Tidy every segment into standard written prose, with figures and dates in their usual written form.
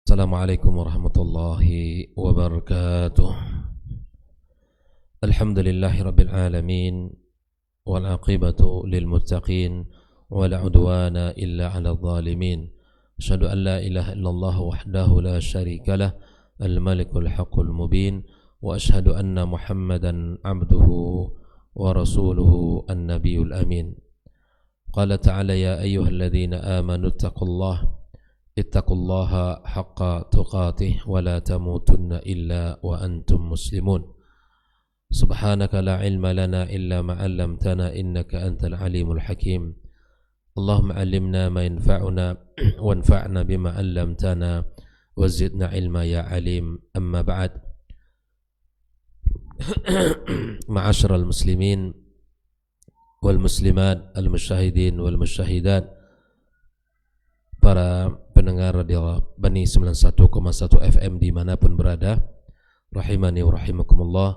Assalamualaikum warahmatullahi wabarakatuh. Alhamdulillahi rabbil alamin wal aqibatu lil muttaqin wala udwana illa 'alal zalimin. Asyhadu an la ilaha illallah wahdahu la syarika lah al malikul haqqul mubin wa asyhadu anna Muhammadan 'abduhu wa rasuluhu an nabiyul amin. Qala ta'ala ya ayyuhalladzina amanu taqullaha ittaqullaha haqqa tuqatih wa la tamutunna illa wa antum muslimun. Subhanaka la ilma lana illa ma 'allamtana innaka antal alimul hakim. Allahumma 'allimna ma yanfa'una wanfa'na bima 'allamtana wa zidna ilma ya alim. Amma ba'd. Ma'asyiral muslimin wal muslimat, al musyahidin wal musyahidat, para pendengar radio Bani 91,1 FM dimanapun berada, rahimani wa rahimakumullah.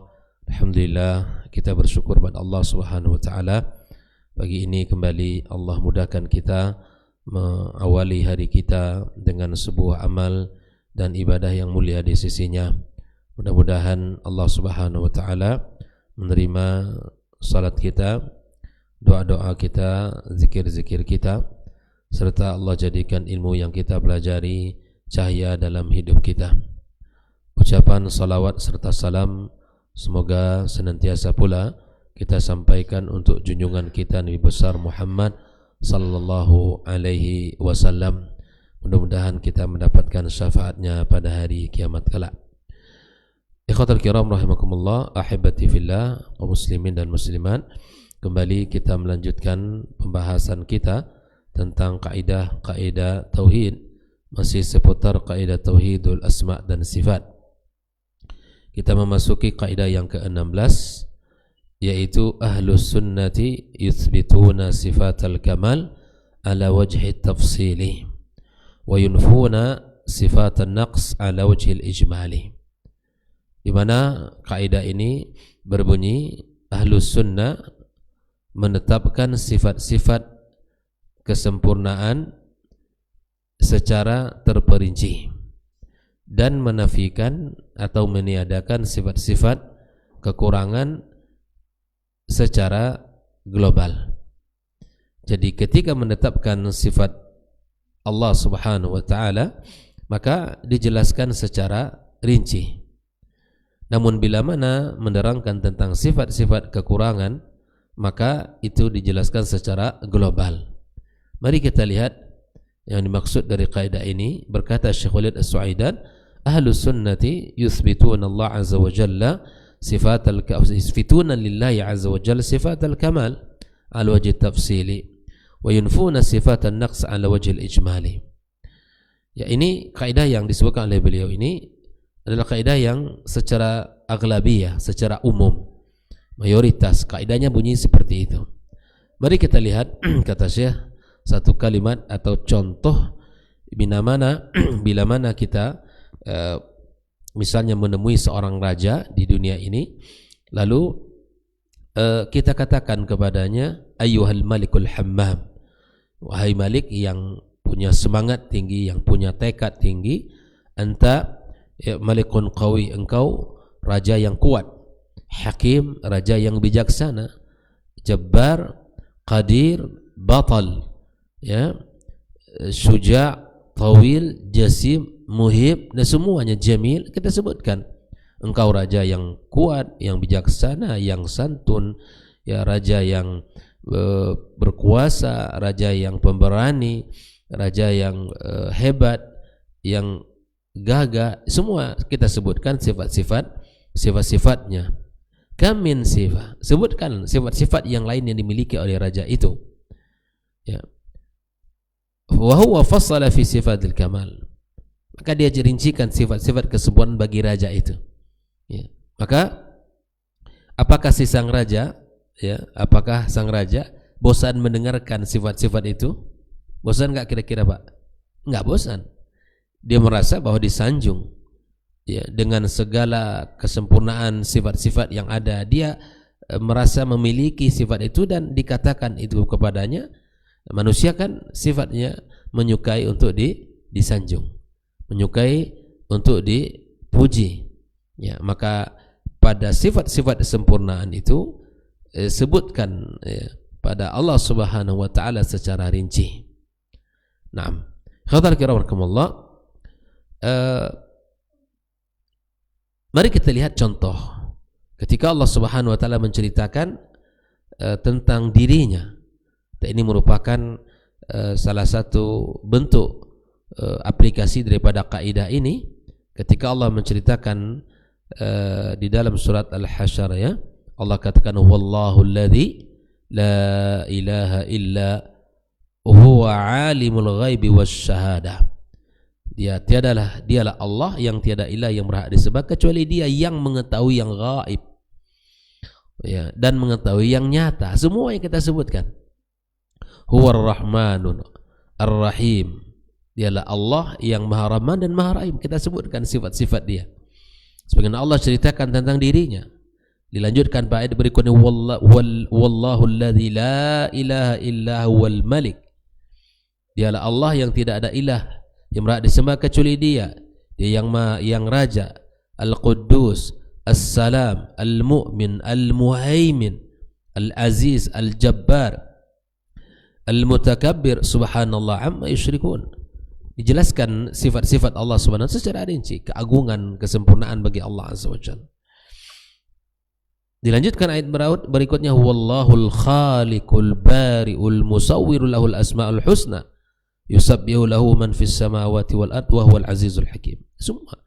Alhamdulillah, kita bersyukur pada Allah Subhanahu wa taala. Pagi ini kembali Allah mudahkan kita mengawali hari kita dengan sebuah amal dan ibadah yang mulia di sisinya. Mudah-mudahan Allah Subhanahu wa taala menerima salat kita, doa-doa kita, zikir-zikir kita, serta Allah jadikan ilmu yang kita pelajari cahaya dalam hidup kita. Ucapan salawat serta salam semoga senantiasa pula kita sampaikan untuk junjungan kita Nabi besar Muhammad sallallahu alaihi wasallam. Mudah-mudahan kita mendapatkan syafaatnya pada hari kiamat kelak. Ikhwatul kiram rahimakumullah, ahibati fillah, kaum muslimin dan muslimat, kembali kita melanjutkan pembahasan kita tentang kaidah-kaidah tauhid, masih seputar kaidah tauhidul asma dan sifat. Kita memasuki kaidah yang ke-16, yaitu ahlus sunnati yuthbituna sifatal kamal ala wajhi tafsili wa yunfuna sifatan naqs ala wajhi ijmali. Di mana kaidah ini berbunyi ahlus sunnah menetapkan sifat-sifat kesempurnaan secara terperinci dan menafikan atau meniadakan sifat-sifat kekurangan secara global. Jadi ketika menetapkan sifat Allah Subhanahu wa taala, maka dijelaskan secara rinci. Namun bila mana menerangkan tentang sifat-sifat kekurangan, maka itu dijelaskan secara global. Mari kita lihat yang dimaksud dari kaidah ini. Berkata Syekh Khalid As-Suaidan, ahlus sunnati yuthbituna Allah azza wa jalla sifatal yuthbituna lillahi azza wa jalla sifatal kamal ala wajhi tafsili wa yunfuna sifatan naqs ala wajhi ijmali. Ya, ini kaidah yang disebutkan oleh beliau ini adalah kaidah yang secara aghlabiyah, secara umum, mayoritas kaidahnya bunyi seperti itu. Mari kita lihat kata Syekh satu kalimat atau contoh bila mana kita misalnya menemui seorang raja di dunia ini, lalu kita katakan kepadanya ayyuhal malikul hammam, wahai malik yang punya semangat tinggi, yang punya tekad tinggi, anta malikun qawi, engkau raja yang kuat, hakim, raja yang bijaksana, jabbar, qadir, batal, ya, syuja', tawil, jasim, muhib, dan semuanya jamil kita sebutkan. Engkau raja yang kuat, yang bijaksana, yang santun, ya, raja yang berkuasa, raja yang pemberani, raja yang hebat, yang gagah, semua kita sebutkan sifat-sifatnya. Kamin sifat, sebutkan sifat-sifat yang lain yang dimiliki oleh raja itu, ya. Wa huwa fassala fi sifatil kamal, maka dia rincikan sifat-sifat kesempurnaan bagi raja itu, ya. Maka apakah si sang raja, ya, apakah sang raja bosan mendengarkan sifat-sifat itu? Bosan enggak kira-kira, Pak? Enggak bosan. Dia merasa bahwa disanjung, ya, dengan segala kesempurnaan sifat-sifat yang ada. Dia merasa memiliki sifat itu dan dikatakan itu kepadanya. Manusia kan sifatnya menyukai untuk disanjung. menyukai untuk dipuji. Ya, maka pada sifat-sifat kesempurnaan itu sebutkan pada Allah Subhanahu wa taala secara rinci. Naam. Khadar kiramakumullah. Mari kita lihat contoh ketika Allah Subhanahu wa taala menceritakan tentang dirinya. Dan ini merupakan salah satu bentuk aplikasi daripada kaidah ini ketika Allah menceritakan di dalam surat Al-Hasyr, ya, Allah katakan wallahu alladzi la ilaha illa huwa alimul ghaibi wasyahadah. Dialah Allah yang tiada ilah yang berhak disembah kecuali Dia yang mengetahui yang gaib, ya, dan mengetahui yang nyata. Semua yang kita sebutkan. Huwar Rahmanun Ar-Rahim. Dialah Allah yang Maha Rahman dan Maha Rahim. Kita sebutkan sifat-sifat Dia. Sebagaimana Allah ceritakan tentang dirinya. Dilanjutkan pada ayat berikutnya wallahu alladzi la ilaha illa huwal malik. Dialah Allah yang tidak ada ilah yang berhak disembah kecuali Dia. Dia yang raja, Al-Quddus, As-Salam, Al-Mu'min, Al-Muhaimin, Al-Aziz, Al-Jabbar, Al-Mutakabbir, subhanallah amma yusyrikun. Dijelaskan sifat-sifat Allah Subhanahu secara rinci, keagungan, kesempurnaan bagi Allah Azza wa Jalla. Dilanjutkan ayat berikutnya wallahul khaliqul bari'ul musawwirul lahul asmaul husna yusabbihu lahu man fis samawati wal ard wa huwal azizul hakim. Semua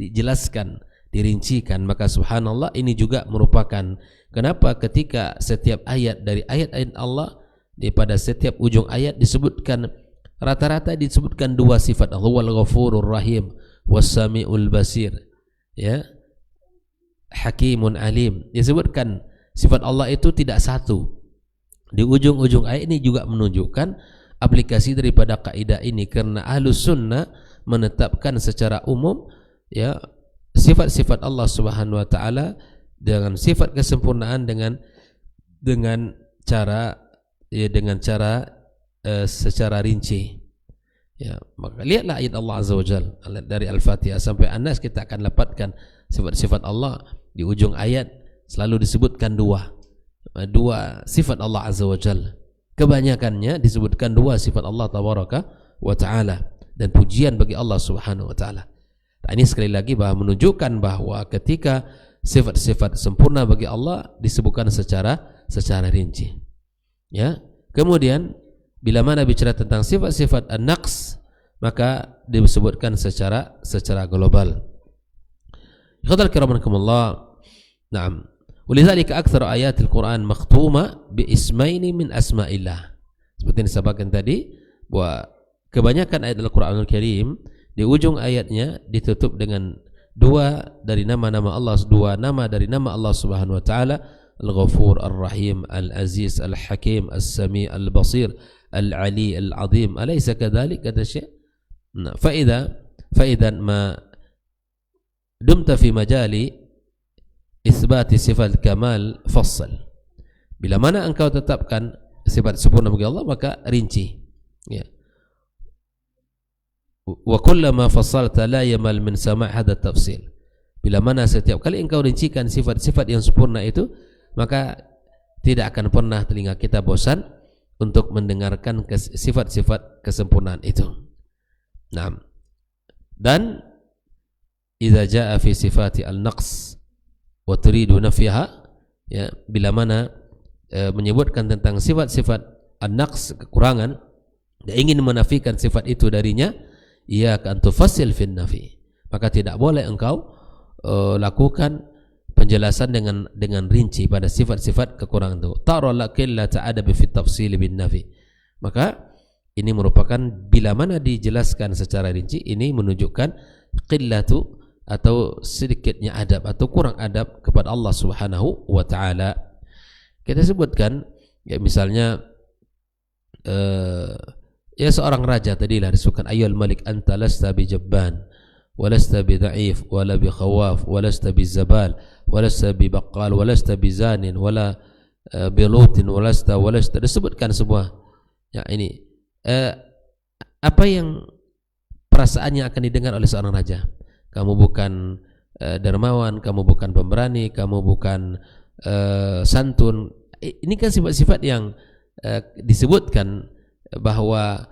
dijelaskan, dirincikan. Maka subhanallah, ini juga merupakan kenapa ketika setiap ayat dari ayat-ayat Allah pada setiap ujung ayat disebutkan, rata-rata disebutkan dua sifat, Huwal Ghafurur Rahim was-Sami'ul Basir, ya, Hakimun Alim. Disebutkan sifat Allah itu tidak satu. Di ujung-ujung ayat ini juga menunjukkan aplikasi daripada kaidah ini, karena Ahlus Sunnah menetapkan secara umum, ya, sifat-sifat Allah Subhanahu wa taala dengan sifat kesempurnaan dengan cara secara rinci. Ya, maka lihatlah ayat Allah Azza wa Jalla dari Al-Fatihah sampai An-Nas, kita akan dapatkan sifat-sifat Allah. Di ujung ayat selalu disebutkan dua sifat Allah Azza wa Jalla. Kebanyakannya disebutkan dua sifat Allah Tabaraka wa Ta'ala, dan pujian bagi Allah Subhanahu wa Ta'ala. Nah, ini sekali lagi menunjukkan bahwa ketika sifat-sifat sempurna bagi Allah disebutkan secara rinci. Ya, kemudian bila mana bicara tentang sifat-sifat an-naqs, maka disebutkan secara global. Ikhwatal kiramakumullah. Naam. Walidzalika aktsar ayatil Quran makhtuma bi ismaini min asma'illah. Seperti yang disampaikan tadi, bahwa kebanyakan ayat Al-Qur'anul Karim di ujung ayatnya ditutup dengan dua dari nama-nama Allah, dua nama dari nama Allah Subhanahu wa taala, Al-Ghafur, Ar-Rahim, Al-Aziz, Al-Hakim, As-Sami, Al-Basir, Al-Ali, Al-Azim. Alaysa kadzalik, kata Syekh? Nah, faidan ma dumta fi majali isbati sifat kamal fassal. Bila mana engkau tetapkan sifat sempurna bagi Allah, maka rinci. Ya. Wa kullama fassalta la yamal min sama' hadha tafsil. Bila mana setiap kali engkau rincikan sifat-sifat yang sempurna itu, maka tidak akan pernah telinga kita bosan untuk mendengarkan sifat-sifat kesempurnaan itu. Nah, dan idza jaa fi sifati al-naqs wa turidu nafyaha, ya, bila mana menyebutkan tentang sifat-sifat an-naqs, kekurangan, dan ingin menafikan sifat itu darinya, ia akan tufassil fin nafi, maka tidak boleh engkau lakukan penjelasan dengan rinci pada sifat-sifat kekurangan itu. Tara la ta'adab fi tafsil bin nafi. Maka ini merupakan bila mana dijelaskan secara rinci, ini menunjukkan qillatu atau sedikitnya adab atau kurang adab kepada Allah Subhanahu wa taala. Kita sebutkan, ya, misalnya ya, seorang raja tadilah disebutkan ayyul malik anta lasta bi jabban walasta bi dha'if wala bi khawaf walasta bi zabal walasta bi baqqal walasta bi zanin wala bi lutin walasta disebutkan semua. Ya, ini apa yang perasaan yang akan didengar oleh seorang raja. Kamu bukan dermawan, kamu bukan pemberani, kamu bukan santun. Ini kan sifat-sifat yang disebutkan bahwa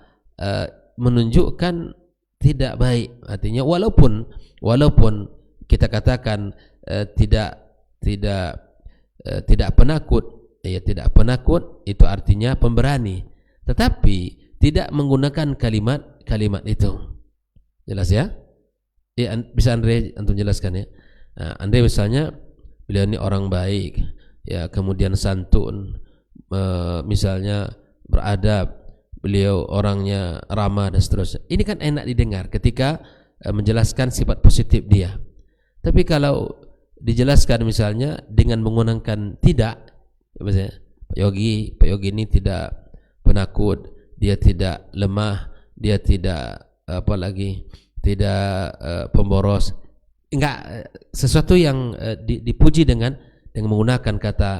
menunjukkan tidak baik. Artinya walaupun kita katakan tidak penakut, ya tidak penakut itu artinya pemberani, tetapi tidak menggunakan kalimat itu. Jelas ya? Ya, bisa Andre antum jelaskan ya. Nah, Andre misalnya beliau ini orang baik, ya kemudian santun, misalnya beradab, beliau orangnya ramah dan seterusnya. Ini kan enak didengar ketika menjelaskan sifat positif dia. Tapi kalau dijelaskan misalnya dengan menggunakan tidak, misalnya Pak Yogi ini tidak penakut, dia tidak lemah, dia tidak tidak pemboros. Enggak, sesuatu yang dipuji dengan menggunakan kata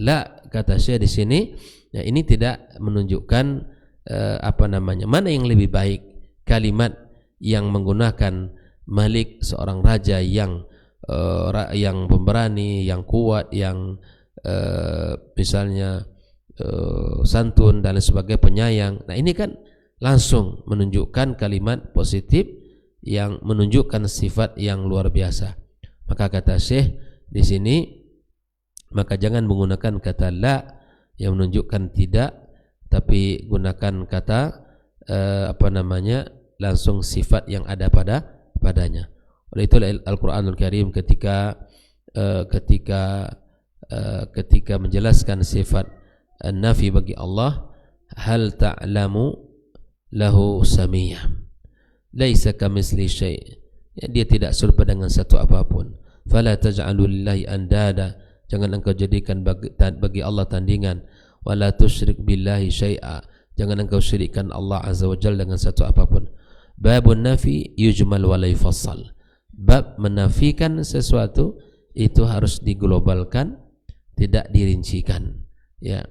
la, kata saya di sini, ya ini tidak menunjukkan mana yang lebih baik, kalimat yang menggunakan Malik, seorang raja yang pemberani, yang kuat, yang misalnya santun dan sebagainya, penyayang. Nah ini kan langsung menunjukkan kalimat positif yang menunjukkan sifat yang luar biasa. Maka kata Syekh di sini, maka jangan menggunakan kata la yang menunjukkan tidak, tapi gunakan kata langsung sifat yang ada padanya. Oleh itu Al-Qur'anul Karim ketika menjelaskan sifat nafi bagi Allah, hal ta'lamu lahu samiyah, laisa kamitsli syai', ya, dia tidak serupa dengan satu apapun. Fala taj'alu lillahi andada, jangan engkau jadikan bagi Allah tandingan. Wala tusyrik billahi syai'a, jangan engkau syirikkan Allah azza wa jalla dengan satu apapun. Babun nafi yujmal wa la yufassal, bab menafikan sesuatu itu harus diglobalkan, tidak dirincikan. Ya,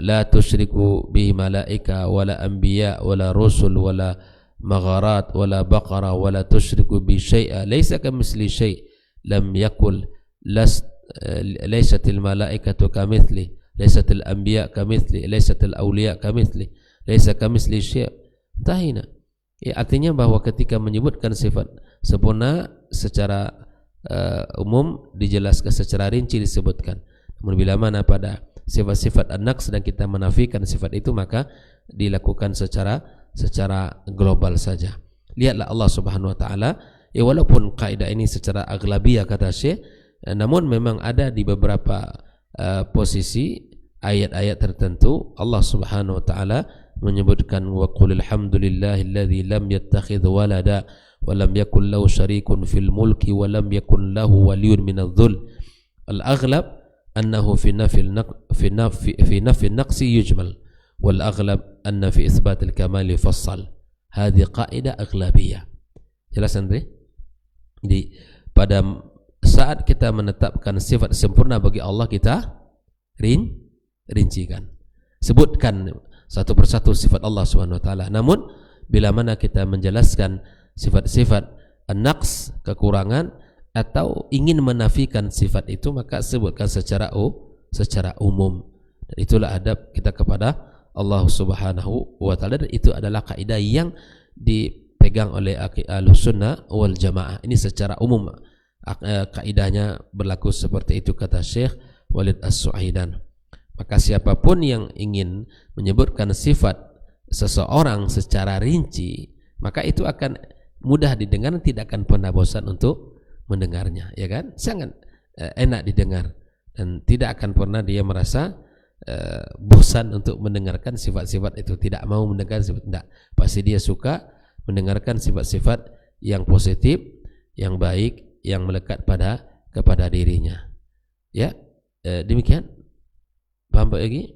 la tusyriku bihi malaika wala anbiya wala rusul wala magharat wala baqara wala tusyriku bi syai'a laisa kamitsli syai' lam yakul laysatil malaikatu kamitsli, laysatil anbiya kamitsli, laysatil awliya kamitsli, laysa kamitsli syai'. Tahina. Ya, artinya bahwa ketika menyebutkan sifat sempurna secara umum dijelaskan, secara rinci disebutkan. Namun bila mana pada sifat-sifat an-naqs dan kita menafikan sifat itu, maka dilakukan secara global saja. Lihatlah Allah Subhanahu wa taala, ya walaupun kaidah ini secara aghlabiyah kata Syekh, namun memang ada di beberapa posisi ayat-ayat tertentu Allah Subhanahu wa taala menyebutkan wa qul alhamdulillahilladzi lam yattakhidh walada wa lam yakul lahu syarikun fil mulki wa lam yakul lahu waliyyun minadh-dhul. Al-aghlab annahu fi nafi an-naqsi yujmal wal aghlab anna fi itsbat al-kamal yufassal. Hadhi qaidah aghlabiyah. Jelas Andre? Jadi pada saat kita menetapkan sifat sempurna bagi Allah, kita rincikan, sebutkan satu persatu sifat Allah Subhanahu wa taala. Namun bila mana kita menjelaskan sifat-sifat an-naqs, kekurangan, atau ingin menafikan sifat itu, maka sebutkan secara umum. Dan itulah adab kita kepada Allah Subhanahu wa taala, dan itu adalah kaidah yang dipegang oleh Ahlussunnah wal Jamaah. Ini secara umum kaidahnya berlaku seperti itu, kata Syekh Walid As-Suaidan. Maka siapapun yang ingin menyebutkan sifat seseorang secara rinci, maka itu akan mudah didengar, tidak akan pernah bosan untuk mendengarnya, ya kan? Sangat enak didengar dan tidak akan pernah dia merasa bosan untuk mendengarkan sifat-sifat itu, tidak mau mendengar sifat, tidak. Pasti dia suka mendengarkan sifat-sifat yang positif, yang baik, yang melekat kepada dirinya. Ya, demikian. Paham Pak Yogi?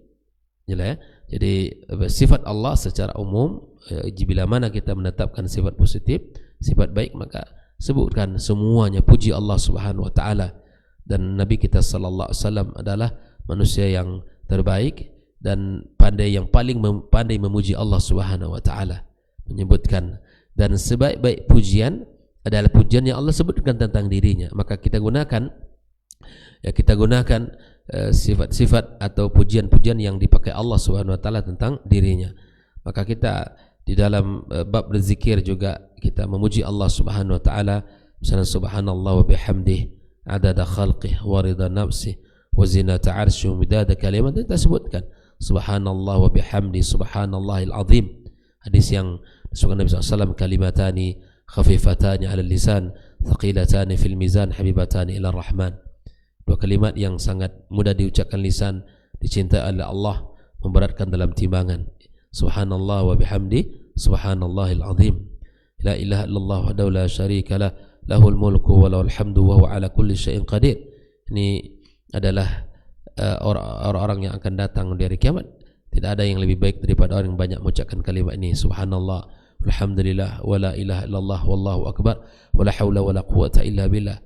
Jelas ya? Jadi sifat Allah secara umum, bila mana kita menetapkan sifat positif, sifat baik, maka sebutkan semuanya, puji Allah Subhanahu wa taala. Dan Nabi kita sallallahu alaihi wasallam adalah manusia yang terbaik dan yang paling pandai memuji Allah Subhanahu wa taala. Menyebutkan Dan sebaik-baik pujian adalah pujian yang Allah sebutkan tentang dirinya. Maka kita gunakan sifat-sifat atau pujian-pujian yang dipakai Allah Subhanahu wa taala tentang dirinya. Maka kita di dalam bab berzikir juga kita memuji Allah Subhanahu wa taala, misalnya subhanallah wa bihamdih adada khalqih wa ridha nafsih wa zinata 'arsyihi wa midada kalimatihi. Kita sebutkan subhanallah wa bihamdi subhanallahil azim. Hadis yang disebutkan Nabi SAW, kalimatani khafifatani 'ala lisan thaqilatani fil mizan habibatani ila rahman. Dua kalimat yang sangat mudah diucapkan lisan, dicintai oleh Allah, memberatkan dalam timbangan. Subhanallah wa bihamdi subhanallahil azim. La ilaha illallah wahdahu la syarika lah, lahul mulku wa lahul hamdu wa huwa ala kulli syai'in qadir. Ini adalah orang-orang yang akan datang di hari kiamat. Tidak ada yang lebih baik daripada orang yang banyak mengucapkan kalimat ini. Subhanallah walhamdulillah wa la ilaha illallah wallahu akbar wa la haula wa la quwata illa billah.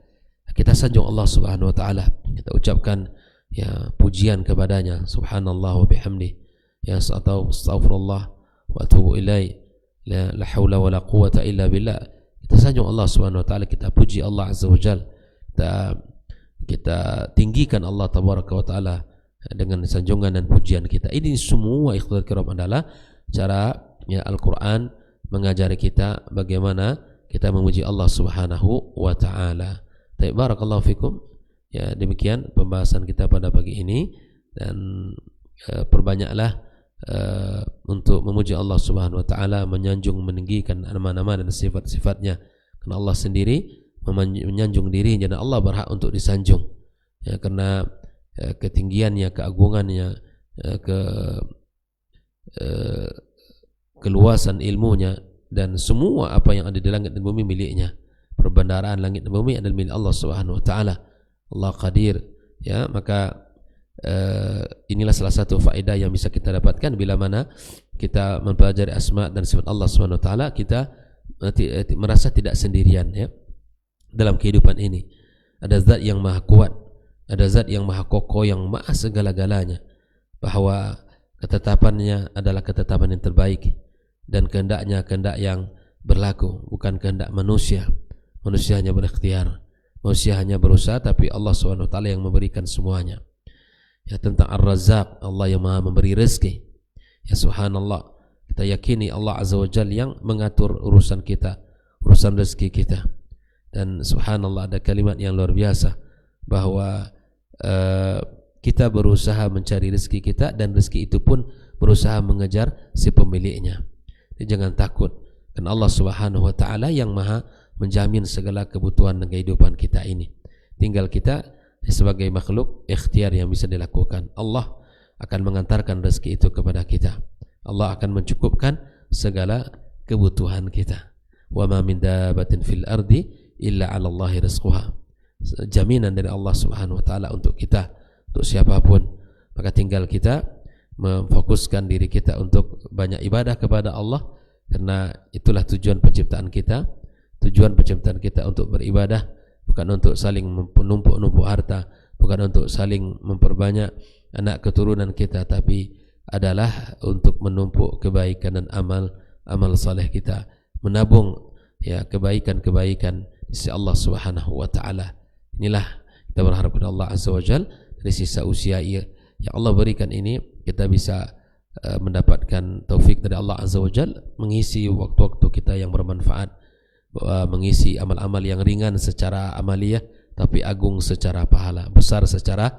Kita sanjung Allah Subhanahu wa taala, kita ucapkan ya pujian kepadanya, subhanallah wa bihamdi, ya atau astaghfirullah wa atubu ilaih, la haula wa la quwata illa billah. Kita sanjung Allah Subhanahu wa taala, kita puji Allah Azza wa Jalla, kita tinggikan Allah Tabaraka wa taala dengan sanjungan dan pujian kita. Ini semua ikhwan kiram adalah cara ya Al-Qur'an mengajari kita bagaimana kita memuji Allah Subhanahu wa taala. Baik, barakallahu fikum. Ya, demikian pembahasan kita pada pagi ini, dan perbanyaklah untuk memuji Allah Subhanahu wa taala, menyanjung meninggikan nama-nama dan sifat-sifatnya, karena Allah sendiri menyanjung diri, dan Allah berhak untuk disanjung ya, karena ketinggiannya, keagungannya, keluasan ilmunya, dan semua apa yang ada di langit dan bumi miliknya. Perbendaharaan langit dan bumi adalah milik Allah Subhanahu wa taala. Allah Qadir ya. Maka inilah salah satu faedah yang bisa kita dapatkan bila mana kita mempelajari asma dan sifat Allah Subhanahu wa taala, kita merasa tidak sendirian ya dalam kehidupan ini. Ada zat yang maha kuat, ada zat yang maha kokoh, yang maha segala-galanya, bahwa ketetapannya adalah ketetapan yang terbaik, dan kehendaknya kehendak yang berlaku, bukan kehendak manusia. Manusia hanya berikhtiar, manusia hanya berusaha, tapi Allah SWT yang memberikan semuanya. Ya, tentang Ar-Razzaq, Allah yang maha memberi rezeki. Ya subhanallah, kita yakini Allah Azza wa Jalla yang mengatur urusan kita, urusan rezeki kita. Dan subhanallah, ada kalimat yang luar biasa, bahwa kita berusaha mencari rezeki kita, dan rezeki itu pun berusaha mengejar si pemiliknya. Jadi jangan takut, karena Allah Subhanahu wa taala yang maha menjamin segala kebutuhan dan kehidupan kita ini. Tinggal kita sebagai makhluk ikhtiar yang bisa dilakukan. Allah akan mengantarkan rezeki itu kepada kita. Allah akan mencukupkan segala kebutuhan kita. Wa ma min dabbatin fil ardi illa 'ala Allahi rizquha. Jaminan dari Allah Subhanahu wa taala untuk kita, untuk siapapun. Maka tinggal kita memfokuskan diri kita untuk banyak ibadah kepada Allah, karena itulah tujuan penciptaan kita. Tujuan penciptaan kita untuk beribadah, bukan untuk saling menumpuk-numpuk harta, bukan untuk saling memperbanyak anak keturunan kita, tapi adalah untuk menumpuk kebaikan dan amal saleh kita, menabung ya kebaikan-kebaikan di sisi Allah Subhanahu wa taala. Inilah kita berharap kepada Allah Azza wa Jalla, dari sisa usia yang Allah berikan ini, kita bisa mendapatkan taufik dari Allah Azza wa Jalla, mengisi waktu-waktu kita yang bermanfaat, mengisi amal-amal yang ringan secara amaliyah, tapi agung secara pahala, besar secara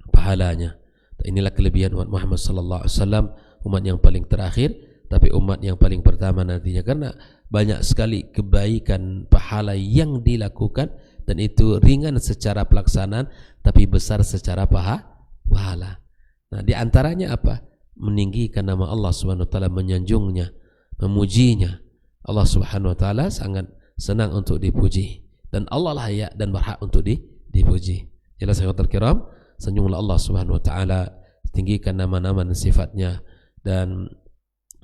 pahalanya. Inilah kelebihan umat Muhammad sallallahu alaihi wasallam, umat yang paling terakhir tapi umat yang paling pertama nantinya, karena banyak sekali kebaikan pahala yang dilakukan, dan itu ringan secara pelaksanaan tapi besar secara pahala. Nah, di antaranya apa? Meninggikan nama Allah Subhanahu wa taala, menyanjungnya, memujinya. Allah Subhanahu wa taala sangat senang untuk dipuji, dan Allah layak dan berhak untuk dipuji. Jelas sahabat terkiram, sanjunglah Allah Subhanahu wa taala, tinggikan nama-nama dan sifatnya, dan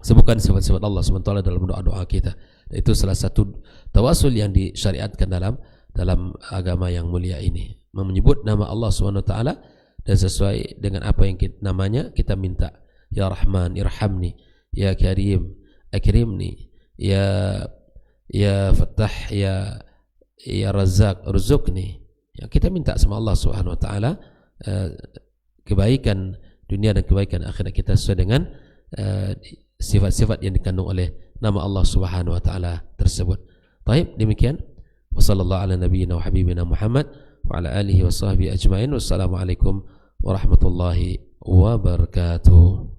sebutkan sifat-sifat Allah Subhanahu wa taala dalam doa-doa kita. Dan itu salah satu tawasul yang disyariatkan dalam agama yang mulia ini, menyebut nama Allah Subhanahu wa taala dan sesuai dengan apa yang namanya kita minta. Ya Rahman irhamni, ya Karim akrimni, ya Fattah, ya Razzaq, rzuqni. Ya, kita minta sama Allah Subhanahu wa taala kebaikan dunia dan kebaikan akhirat kita sesuai dengan sifat-sifat yang dikandung oleh nama Allah Subhanahu wa taala tersebut. Baik, demikian. Wassallallahu ala nabiyyina wa habibina Muhammad wa ala alihi wa sahbihi ajmain. Wassalamualaikum warahmatullahi wabarakatuh.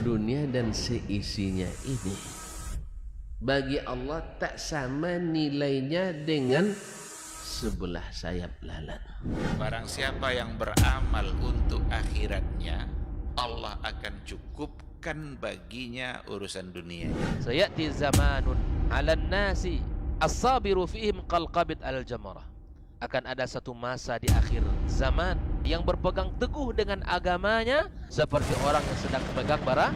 Dunia dan seisinya ini bagi Allah tak sama nilainya dengan sebelah sayap lalat. Barang siapa yang beramal untuk akhiratnya, Allah akan cukupkan baginya urusan dunia. Sayati zamanun 'alan nasi as-sabiru fihim qalqabit al-jamarah. Akan ada satu masa di akhir zaman yang berpegang teguh dengan agamanya seperti orang yang sedang memegang bara